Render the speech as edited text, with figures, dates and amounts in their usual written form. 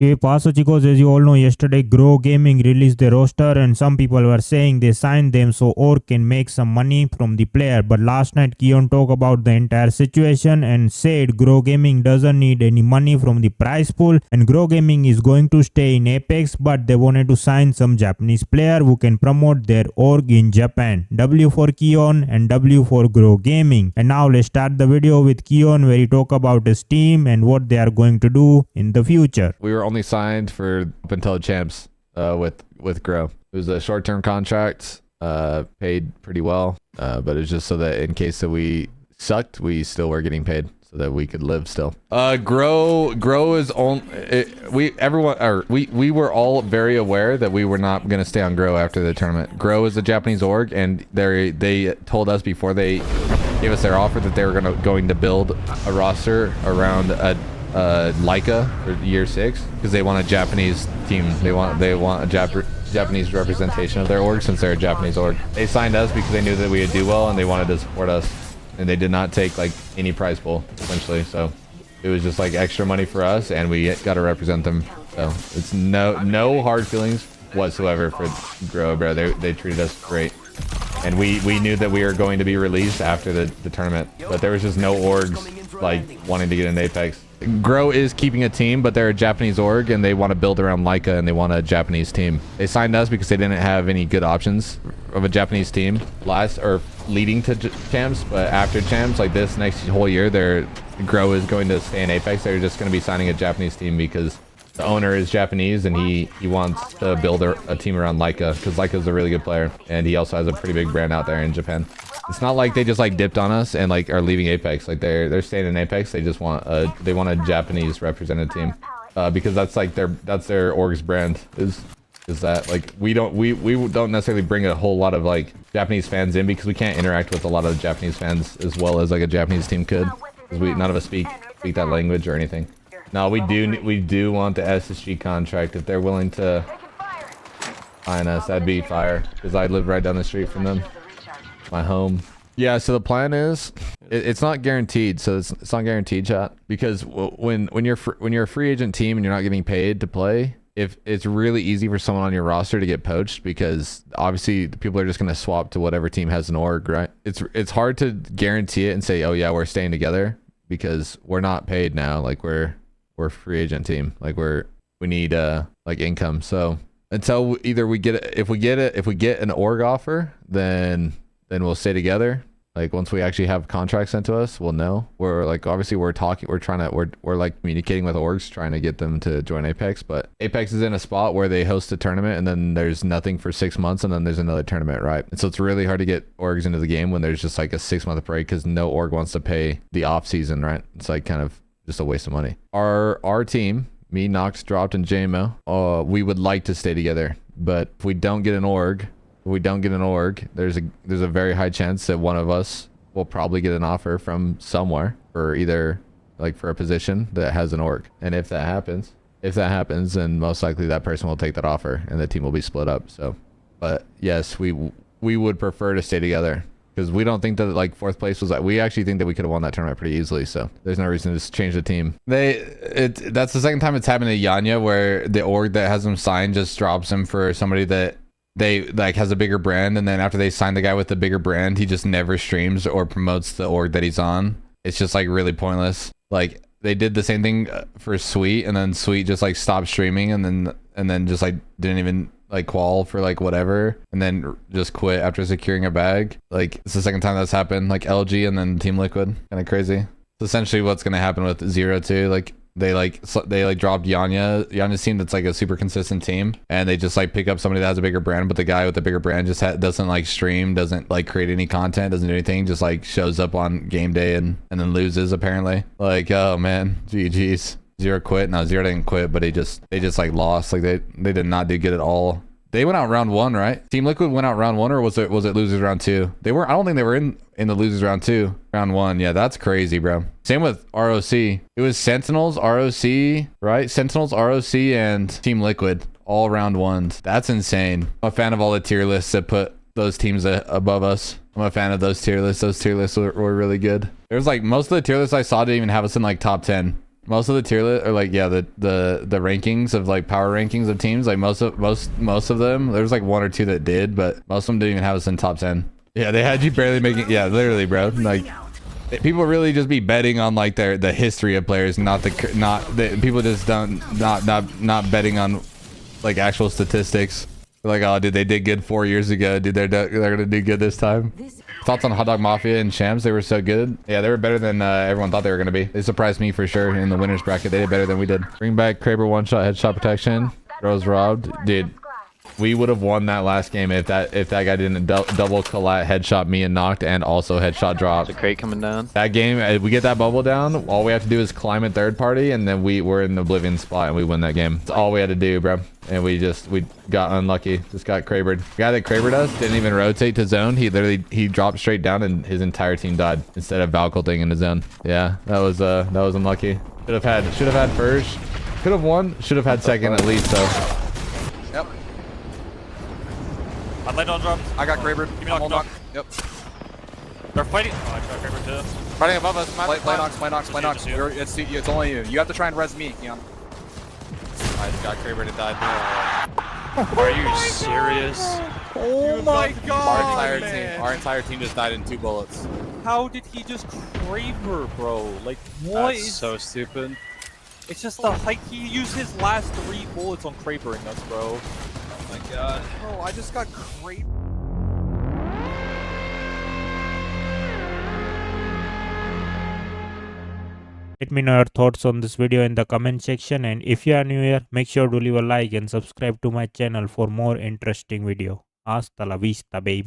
Okay, Paso chicos, as you all know, yesterday Grow Gaming released their roster and some people were saying they signed them so Orc can make some money from the player. But last night Keon talked about the entire situation and said Grow Gaming doesn't need any money from the prize pool and Grow Gaming is going to stay in Apex, but they wanted to sign some Japanese player who can promote their org in Japan. W for Keon and W for Grow Gaming. And now let's start the video with Keon where he talk about his team and what they are going to do in the future. We were only signed for up until the champs with Grow. It was a short-term contract, paid pretty well, but it's just so that in case that we sucked, we still were getting paid so that we could live still. Grow is on. We were all very aware that we were not going to stay on Grow after the tournament. Grow is a Japanese org, and they told us before they gave us their offer that they were going to build a roster around a Leica for year 6 because they want a Japanese team. They want a Japanese representation of their org since they're a Japanese org. They signed us because they knew that we would do well and they wanted to support us, and they did not take like any prize pool essentially. So it was just like extra money for us, and we got to represent them. So it's no hard feelings whatsoever for Grow, bro. They treated us great. And we knew that we were going to be released after the tournament, but there was just no orgs like wanting to get in Apex. Grow is keeping a team, but they're a Japanese org and they want to build around Leica and they want a Japanese team. They signed us because they didn't have any good options of a Japanese team leading to champs, but after champs like this next whole year, Grow is going to stay in Apex. They're just going to be signing a Japanese team because the owner is Japanese and he wants to build a team around Leica because Leica is a really good player and he also has a pretty big brand out there in Japan. It's not like they just like dipped on us and like are leaving Apex. Like they're staying in Apex. They just want a Japanese represented team because that's their org's brand is that like we don't necessarily bring a whole lot of like Japanese fans in because we can't interact with a lot of Japanese fans as well as like a Japanese team could because none of us speak that language or anything. No, we do want the SSG contract if they're willing to sign us. That'd be fire because I live right down the street from them, my home. Yeah, so the plan is it's not guaranteed. So it's not guaranteed, chat, because when you're a free agent team and you're not getting paid to play, if it's really easy for someone on your roster to get poached because obviously the people are just going to swap to whatever team has an org, right? It's hard to guarantee it and say, oh yeah, we're staying together because we're not paid now. Like we're a free agent team. Like we need like income. So until either if we get an org offer, then we'll stay together. Like once we actually have contracts sent to us, we'll know. We're like obviously we're like communicating with orgs trying to get them to join Apex, but Apex is in a spot where they host a tournament and then there's nothing for 6 months and then there's another tournament, right? And so it's really hard to get orgs into the game when there's just like a 6-month break because no org wants to pay the off season, right? It's like kind of just a waste of money. Our team, me, Nox, Dropped, and JMO, we would like to stay together, but if we don't get an org, there's a very high chance that one of us will probably get an offer from somewhere for either like for a position that has an org. And if that happens, then most likely that person will take that offer and the team will be split up. So, but yes, we would prefer to stay together because we don't think that like 4th place was like, we actually think that we could have won that tournament pretty easily. So there's no reason to just change the team. That's the second time it's happened to Yanya where the org that has them signed just drops him for somebody that they like has a bigger brand, and then after they sign the guy with the bigger brand, he just never streams or promotes the org that he's on. It's just like really pointless. Like they did the same thing for Sweet, and then Sweet just like stopped streaming and then just like didn't even like qual for like whatever, and then just quit after securing a bag. Like it's the second time that's happened, like LG and then Team Liquid. Kind of crazy. It's essentially what's gonna happen with 0-2. Like they dropped Yanya's team that's like a super consistent team, and they just like pick up somebody that has a bigger brand, but the guy with the bigger brand just doesn't like stream, doesn't like create any content, doesn't do anything, just like shows up on game day and then loses apparently. Like, oh man, GG's. Zero quit. No, Zero didn't quit, but they just like lost. Like they did not do good at all. They went out round 1, right? Team Liquid went out round 1, or was it losers round 2? They were. I don't think they were in the losers round 2. Round 1. Yeah, that's crazy, bro. Same with ROC. It was Sentinels, ROC, right? Sentinels, ROC, and Team Liquid all round 1s. That's insane. I'm a fan of all the tier lists that put those teams above us. I'm a fan of those tier lists. Those tier lists were really good. There's like most of the tier lists I saw didn't even have us in like top 10. Most of the tier list, or like, yeah, the rankings of like power rankings of teams, like most of them, there's like one or two that did, but most of them didn't even have us in top 10. Yeah, they had you barely making, yeah, literally, bro. Like, people really just be betting on like the history of players, not the people just not betting on like actual statistics. Like, oh, dude, they did good 4 years ago. Dude, they're gonna do good this time. Thoughts on Hot Dog Mafia and Shams? They were so good. Yeah, they were better than everyone thought they were gonna be. They surprised me for sure in the winners bracket. They did better than we did. Bring back Kraber one-shot headshot protection. Rose robbed, dude. We would have won that last game if that guy didn't double collat headshot me and knocked and also headshot drop. The crate coming down. That game, we get that bubble down. All we have to do is climb in third party, and then we're in the Oblivion spot and we win that game. That's all we had to do, bro. And we got unlucky. Just got Krabered. The guy that Krabered us didn't even rotate to zone. He dropped straight down and his entire team died instead of Valculting in the zone. Yeah, that was unlucky. Should have had first. Could have won. Should have had second at least though. Yep. I laid on drop. I got Kraber. Give me knock. Yep. They're fighting. Oh, I got Kraber too. Fighting above us. Play knocks. It's only you. You have to try and res me, Keon. I just got Kraber and died. Are you serious? Oh my god, our entire team just died in 2 bullets. How did he just Kraber, bro? Like, what That's is... so stupid. It's just the height. He used his last 3 bullets on Krabering us, bro. Oh my god. Bro, I just got Kraber. Let me know your thoughts on this video in the comment section, and if you are new here, make sure to leave a like and subscribe to my channel for more interesting video. Hasta la vista, baby.